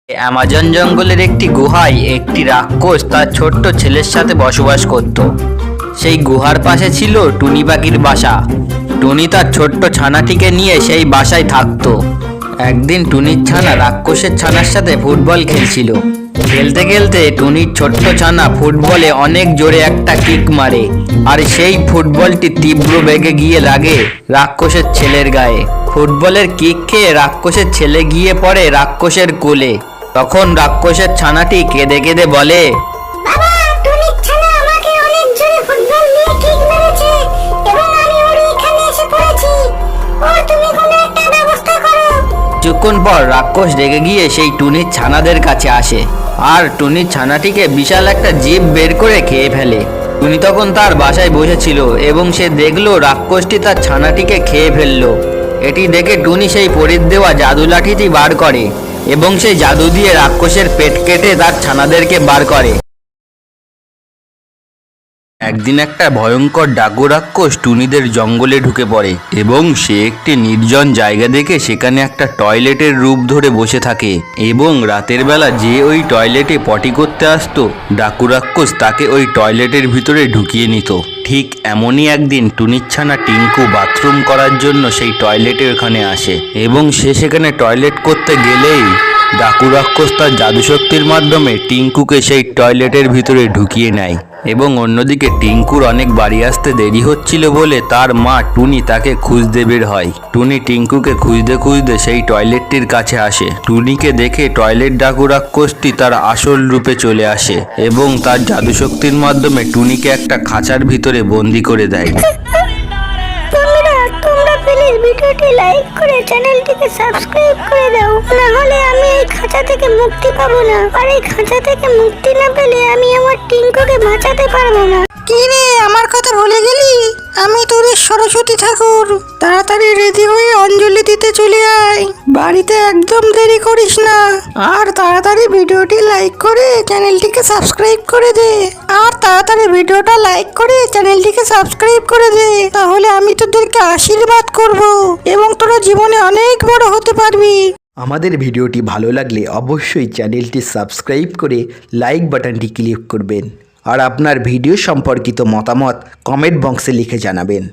Amazon জঙ্গলের একটি গুহায় একটি রাক্ষস তার ছোট্ট ছেলের সাথে বসবাস করত। সেই গুহার পাশে ছিল টুনি পাখির বাসা। টুনি তার ছোট্ট ছানাটিকে নিয়ে সেই বাসায় থাকতো। একদিন টুনির ছানা রাক্ষসের ছানার সাথে ফুটবল খেলছিল। খেলতে খেলতে টুনির ছোট্ট ছানা ফুটবলে অনেক জোরে একটা কিক মারে, আর সেই ফুটবলটি তীব্র বেগে গিয়ে লাগে রাক্ষসের ছেলের গায়ে। ফুটবলের কিক খেয়ে রাক্ষসের ছেলে গিয়ে পড়ে রাক্ষসের কোলে। তখন রাক্ষসের ছানাটি কেঁদে কেঁদে বলে, বাবা, টুনির ছানা আমাকে অনেক জোরে ফুটবল দিয়ে কিক মেরেছে এবং আমি ওর এখানে এসে পড়েছি। তুমি কোনো একটা ব্যবস্থা করো। কিছুক্ষণ পর রাক্ষস রেগে গিয়ে সেই টুনির ছানাদের কাছে আসে, আর টুনির ছানাটিকে বিশাল একটা জিভ বের করে খেয়ে ফেলে। টুনি তখন তার বাসায় বসেছিল এবং সে দেখলো রাক্ষসটি তার ছানাটিকে খেয়ে ফেললো। এটি দেখে টুনি সেই পরীর দেওয়া জাদু লাঠিটি বার করে এবং সেই জাদু দিয়ে রাক্ষসের পেট কেটে তার ছানাদেরকে বার করে। একদিন একটা ভয়ঙ্কর ডাকু রাক্ষস টুনিদের জঙ্গলে ঢুকে পড়ে এবং সে একটি নির্জন জায়গা দেখে সেখানে একটা টয়লেটের রূপ ধরে বসে থাকে এবং রাতের বেলা যে ওই টয়লেটে পটি করতে আসতো, ডাকু রাক্ষস তাকে ওই টয়লেটের ভিতরে ঢুকিয়ে নিত। ঠিক এমনই একদিন টুনির ছানা টিঙ্কু বাথরুম করার জন্য সেই টয়লেটের ওখানে আসে এবং সে সেখানে টয়লেট করতে গেলেই ডাকু রাক্ষস তার জাদুশক্তির মাধ্যমে টিঙ্কুকে সেই টয়লেটের ভিতরে ঢুকিয়ে নেয়। এবং অন্যদিকে টিঙ্কুর অনেক বাড়ি আসতে দেরি হচ্ছিল বলে তার মা টুনি তাকে খুঁজতে বের হয়। টুনি টিঙ্কুকে খুঁজতে খুঁজতে সেই টয়লেটটির কাছে আসে। টুনিকে দেখে টয়লেট ডাকু রাক্ষসটি তার আসল রূপে চলে আসে এবং তার জাদুশক্তির মাধ্যমে টুনিকে একটা খাঁচার ভিতরে বন্দি করে দেয়। তোমরা প্লিজ ভিডিওটি লাইক করে চ্যানেলটিকে সাবস্ক্রাইব করে দাও, না হলে আমি এই খাঁচা থেকে মুক্তি পাবো না। আর এই খাঁচা থেকে মুক্তি না পেলে আমি আমার টিঙ্কুকে বাঁচাতে পারবো না। কি রে, আমার কথা ভুলে গেলি? আমি তোর সরস্বতী ঠাকুর। তাড়াতাড়ি রেডি হয়ে অঞ্জলি দিতে চলে আয়। বাড়িতে একদম দেরি করিস না। আর তাড়াতাড়ি ভিডিওটি লাইক করে চ্যানেলটিকে সাবস্ক্রাইব করে দে। তাহলে আমি তোদেরকে আশীর্বাদ করব এবং তোরা জীবনে অনেক বড় হতে পারবি। আমাদের ভিডিওটি ভালো লাগলে অবশ্যই চ্যানেলটি সাবস্ক্রাইব করে লাইক বাটনটি ক্লিক করবেন আর আপনার ভিডিও সম্পর্কিত মতামত কমেন্ট বক্সে লিখে জানাবেন।